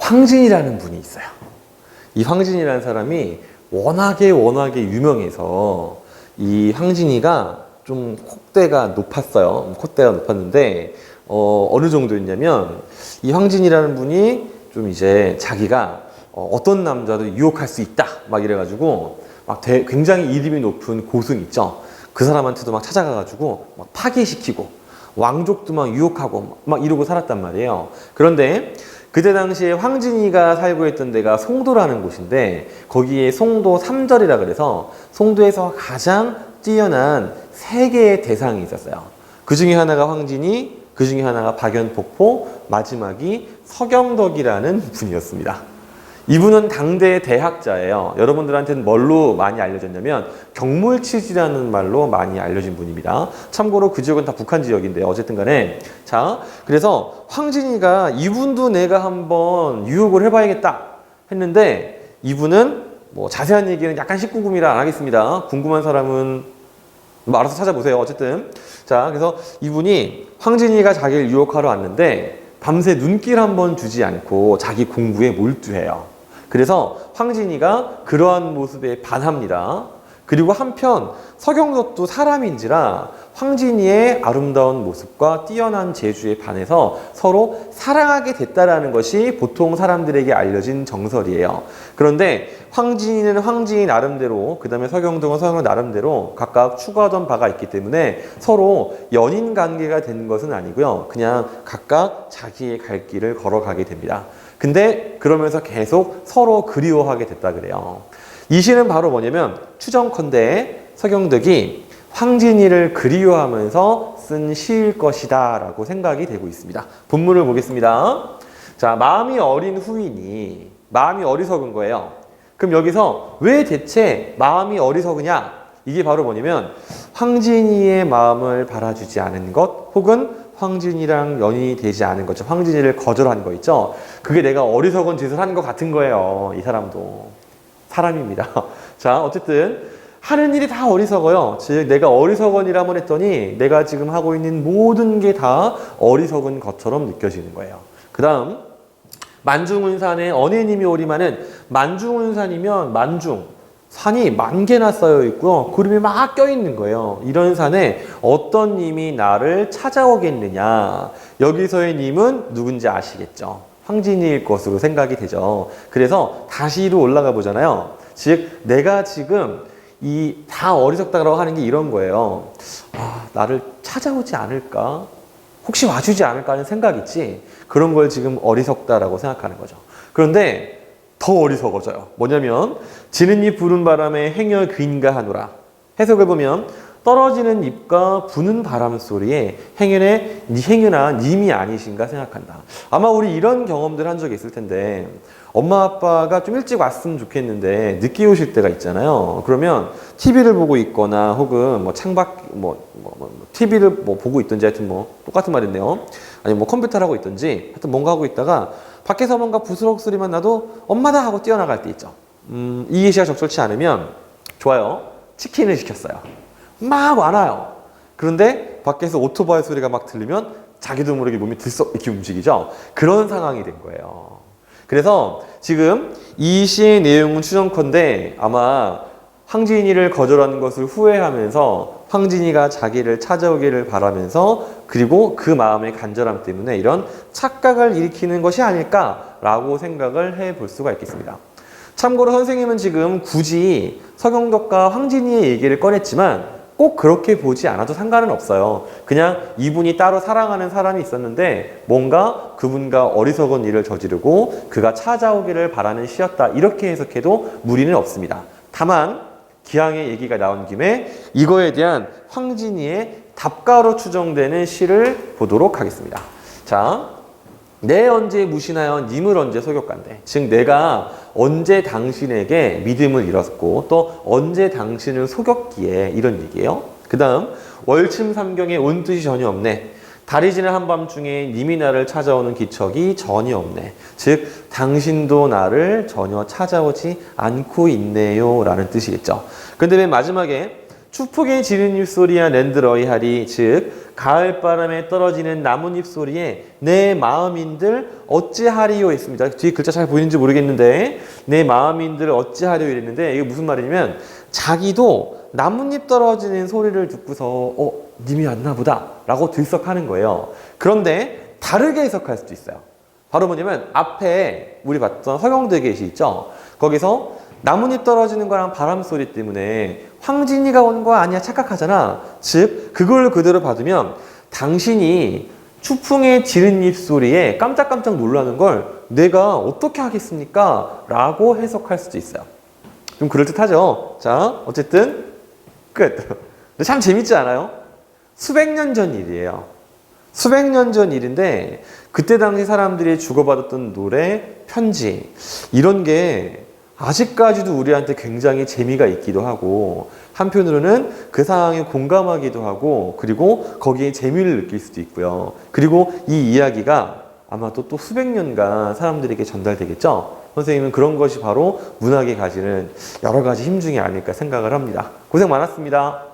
황진이라는 분이 있어요. 이 황진이라는 사람이 워낙에 유명해서 이 황진이가 좀 콧대가 높았어요. 콧대가 높았는데 어느 정도였냐면 이 황진이라는 분이 좀 이제 자기가 어떤 남자도 유혹할 수 있다 막 이래가지고 막 굉장히 이름이 높은 고승 있죠. 그 사람한테도 막 찾아가가지고 막 파괴시키고 왕족도 막 유혹하고 막 이러고 살았단 말이에요. 그런데 그때 당시에 황진이가 살고 있던 데가 송도라는 곳인데 거기에 송도 삼절이라 그래서 송도에서 가장 뛰어난 세 개의 대상이 있었어요. 그 중에 하나가 황진이, 그 중에 하나가 박연폭포, 마지막이 서경덕이라는 분이었습니다. 이분은 당대 대학자예요. 여러분들한테는 뭘로 많이 알려졌냐면 경물치지라는 말로 많이 알려진 분입니다. 참고로 그 지역은 다 북한 지역인데요. 어쨌든 간에 자, 그래서 황진이가 이분도 내가 한번 유혹을 해봐야겠다 했는데 이분은 뭐 자세한 얘기는 약간 19금이라 안 하겠습니다. 궁금한 사람은 뭐 알아서 찾아보세요. 어쨌든 자, 그래서 이분이 황진이가 자기를 유혹하러 왔는데 밤새 눈길 한번 주지 않고 자기 공부에 몰두해요. 그래서 황진이가 그러한 모습에 반합니다. 그리고 한편 서경덕도 사람인지라 황진이의 아름다운 모습과 뛰어난 재주에 반해서 서로 사랑하게 됐다라는 것이 보통 사람들에게 알려진 정설이에요. 그런데 황진이는 황진이 나름대로, 그 다음에 서경덕은 서경덕 나름대로 각각 추구하던 바가 있기 때문에 서로 연인 관계가 된 것은 아니고요. 그냥 각각 자기의 갈 길을 걸어가게 됩니다. 근데 그러면서 계속 서로 그리워하게 됐다 그래요. 이 시는 바로 뭐냐면 추정컨대 서경덕이 황진이를 그리워하면서 쓴 시일 것이다 라고 생각이 되고 있습니다. 본문을 보겠습니다. 자, 마음이 어린 후인이 마음이 어리석은 거예요. 그럼 여기서 왜 대체 마음이 어리석으냐? 이게 바로 뭐냐면 황진이의 마음을 바라주지 않은 것 혹은 황진이랑 연인이 되지 않은 거죠. 황진이를 거절한 거 있죠. 그게 내가 어리석은 짓을 한 것 같은 거예요. 이 사람도 사람입니다. 자, 어쨌든 하는 일이 다 어리석어요. 즉 내가 어리석은이라고 했더니 내가 지금 하고 있는 모든 게 다 어리석은 것처럼 느껴지는 거예요. 그 다음 만중운산에 언해님이 오리마는 만중운산이면 만중 산이 만 개나 쌓여 있고요. 구름이 막 껴있는 거예요. 이런 산에 어떤 님이 나를 찾아오겠느냐. 여기서의 님은 누군지 아시겠죠? 황진이일 것으로 생각이 되죠. 그래서 다시로 올라가 보잖아요. 즉 내가 지금 이 다 어리석다라고 하는 게 이런 거예요. 아, 나를 찾아오지 않을까? 혹시 와주지 않을까 하는 생각 있지? 그런 걸 지금 어리석다라고 생각하는 거죠. 그런데 더 어리석어져요. 뭐냐면 지는 잎 부는 바람에 행여 귀인가하노라. 해석을 보면 떨어지는 잎과 부는 바람 소리에 행여나 님이 아니신가 생각한다. 아마 우리 이런 경험들 한 적이 있을 텐데 엄마 아빠가 좀 일찍 왔으면 좋겠는데 늦게 오실 때가 있잖아요. 그러면 TV를 보고 있거나 혹은 뭐 창밖 TV를 보고 있든지 하여튼 뭐 똑같은 말인데요. 아니면 뭐 컴퓨터를 하고 있든지 하여튼 뭔가 하고 있다가 밖에서 뭔가 부스럭 소리만 나도 엄마다 하고 뛰어나갈 때 있죠. 이 예시가 적절치 않으면 좋아요. 치킨을 시켰어요. 막 와놔요. 그런데 밖에서 오토바이 소리가 막 들리면 자기도 모르게 몸이 들썩 이렇게 움직이죠. 그런 상황이 된 거예요. 그래서 지금 이 시의 내용은 추정컨대 아마 황진이를 거절하는 것을 후회하면서 황진이가 자기를 찾아오기를 바라면서 그리고 그 마음의 간절함 때문에 이런 착각을 일으키는 것이 아닐까라고 생각을 해볼 수가 있겠습니다. 참고로 선생님은 지금 굳이 서경덕과 황진이의 얘기를 꺼냈지만 꼭 그렇게 보지 않아도 상관은 없어요. 그냥 이분이 따로 사랑하는 사람이 있었는데 뭔가 그분과 어리석은 일을 저지르고 그가 찾아오기를 바라는 시였다. 이렇게 해석해도 무리는 없습니다. 다만 기왕의 얘기가 나온 김에 이거에 대한 황진이의 답가로 추정되는 시를 보도록 하겠습니다. 자, 내 언제 무신하여 님을 언제 소격간대. 즉 내가 언제 당신에게 믿음을 잃었고 또 언제 당신을 속였기에 이런 얘기예요. 그 다음 월침 삼경에 온 뜻이 전혀 없네. 달이 지는 한밤중에 님이 나를 찾아오는 기척이 전혀 없네. 즉 당신도 나를 전혀 찾아오지 않고 있네요 라는 뜻이겠죠. 근데 맨 마지막에 추풍의 지는 잎소리야 랜드러이하리. 즉 가을바람에 떨어지는 나뭇잎 소리에 내 마음인들 어찌하리요 했습니다. 뒤에 글자 잘 보이는지 모르겠는데 내 마음인들 어찌하리요 이랬는데 이게 무슨 말이냐면 자기도 나뭇잎 떨어지는 소리를 듣고서 님이 왔나 보다 라고 들썩하는 거예요. 그런데 다르게 해석할 수도 있어요. 바로 뭐냐면 앞에 우리 봤던 허경대 계시 있죠? 거기서 나뭇잎 떨어지는 거랑 바람 소리 때문에 황진이가 온 거 아니야 착각하잖아. 즉 그걸 그대로 받으면 당신이 추풍의 지른 잎 소리에 깜짝깜짝 놀라는 걸 내가 어떻게 하겠습니까? 라고 해석할 수도 있어요. 좀 그럴듯하죠? 자, 어쨌든 끝. 근데 참 재밌지 않아요? 수백 년 전 일이에요. 수백 년 전 일인데 그때 당시 사람들이 주고받았던 노래, 편지 이런 게 아직까지도 우리한테 굉장히 재미가 있기도 하고 한편으로는 그 상황에 공감하기도 하고 그리고 거기에 재미를 느낄 수도 있고요. 그리고 이 이야기가 아마도 또 수백 년간 사람들에게 전달되겠죠. 선생님은 그런 것이 바로 문학이 가지는 여러 가지 힘 중에 아닐까 생각을 합니다. 고생 많았습니다.